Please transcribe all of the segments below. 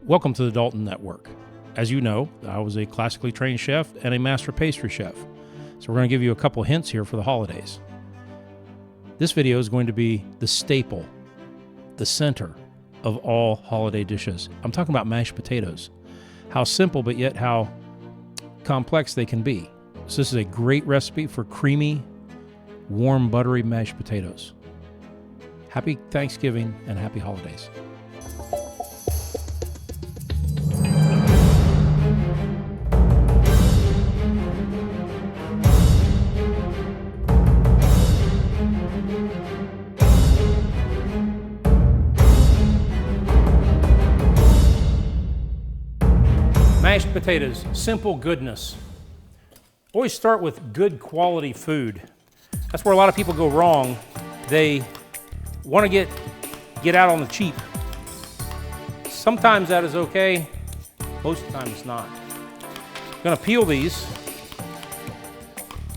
Welcome to the Dalton Network. As you know, I was a classically trained chef and a master pastry chef. So we're going to give you a couple hints here for the holidays. This video is going to be the staple, the center of all holiday dishes. I'm talking about mashed potatoes. How simple, but yet how complex they can be. So this is a great recipe for creamy, warm, buttery mashed potatoes. Happy Thanksgiving and happy holidays. Mashed potatoes, simple goodness. Always start with good quality food. That's where a lot of people go wrong. They want to get out on the cheap. Sometimes that is okay, most of the time it's not. I'm gonna peel these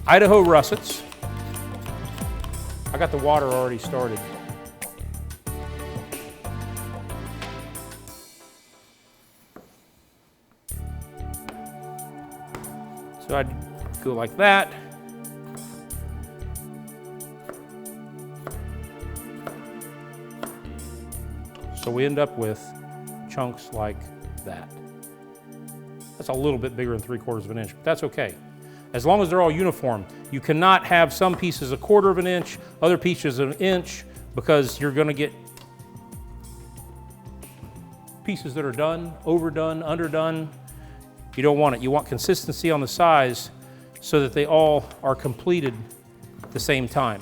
Idaho russets. I got the water already started. So I'd go like that. So we end up with chunks like that. That's a little bit bigger than 3/4 of an inch, but that's okay. As long as they're all uniform. You cannot have some pieces 1/4 of an inch, other pieces an inch, because you're gonna get pieces that are done, overdone, underdone. You don't want it. You want consistency on the size so that they all are completed at the same time.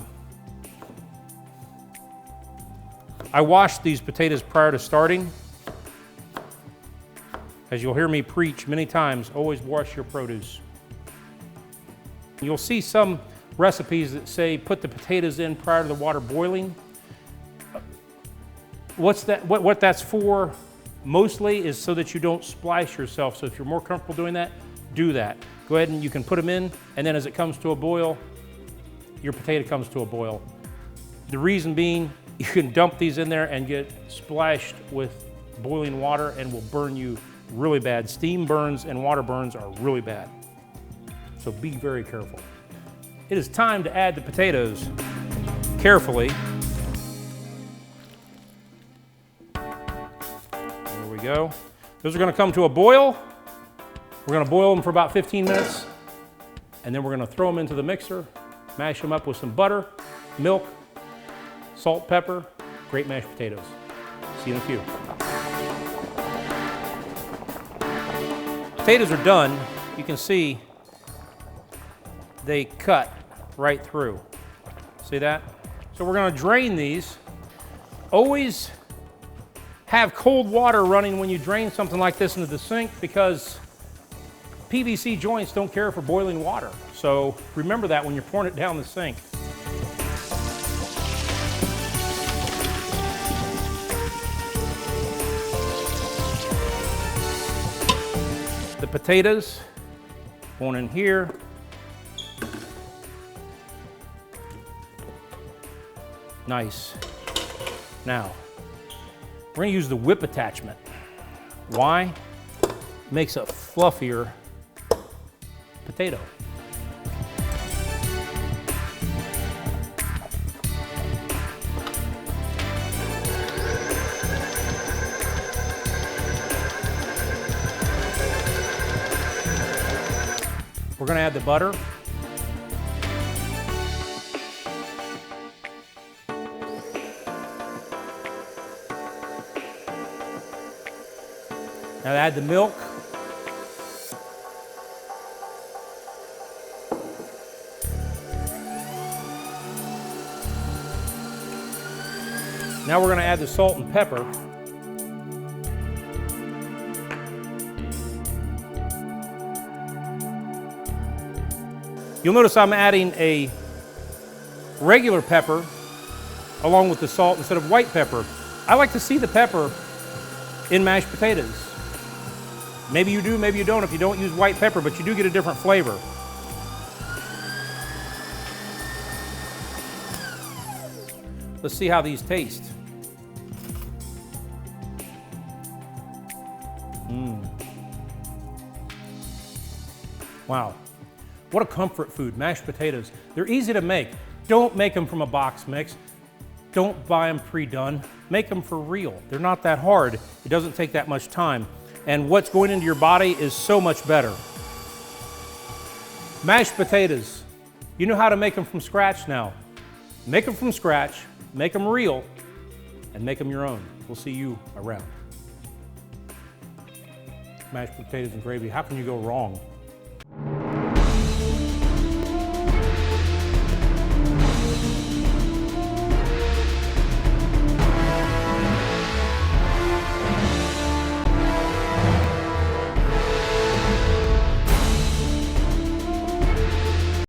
I washed these potatoes prior to starting. As you'll hear me preach many times, always wash your produce. You'll see some recipes that say put the potatoes in prior to the water boiling. What that's for mostly is so that you don't splash yourself. So if you're more comfortable doing that, do that. Go ahead and you can put them in, and then as it comes to a boil, your potato comes to a boil. The reason being, you can dump these in there and get splashed with boiling water and will burn you really bad. Steam burns and water burns are really bad. So be very careful. It is time to add the potatoes carefully. There we go. Those are gonna come to a boil. We're gonna boil them for about 15 minutes, and then we're gonna throw them into the mixer, mash them up with some butter, milk, salt, pepper, great mashed potatoes. See you in a few. Potatoes are done. You can see they cut right through. See that? So we're gonna drain these. Always have cold water running when you drain something like this into the sink, because PVC joints don't care for boiling water. So remember that when you're pouring it down the sink. The potatoes going in here. Nice. Now, we're gonna use the whip attachment. Why? Makes a fluffier potato. We're gonna add the butter. Now add the milk. Now we're gonna add the salt and pepper. You'll notice I'm adding a regular pepper along with the salt instead of white pepper. I like to see the pepper in mashed potatoes. Maybe you do, maybe you don't if you don't use white pepper, but you do get a different flavor. Let's see how these taste. Wow. What a comfort food, mashed potatoes. They're easy to make. Don't make them from a box mix. Don't buy them pre-done. Make them for real. They're not that hard. It doesn't take that much time. And what's going into your body is so much better. Mashed potatoes. You know how to make them from scratch now. Make them from scratch, make them real, and make them your own. We'll see you around. Mashed potatoes and gravy, how can you go wrong?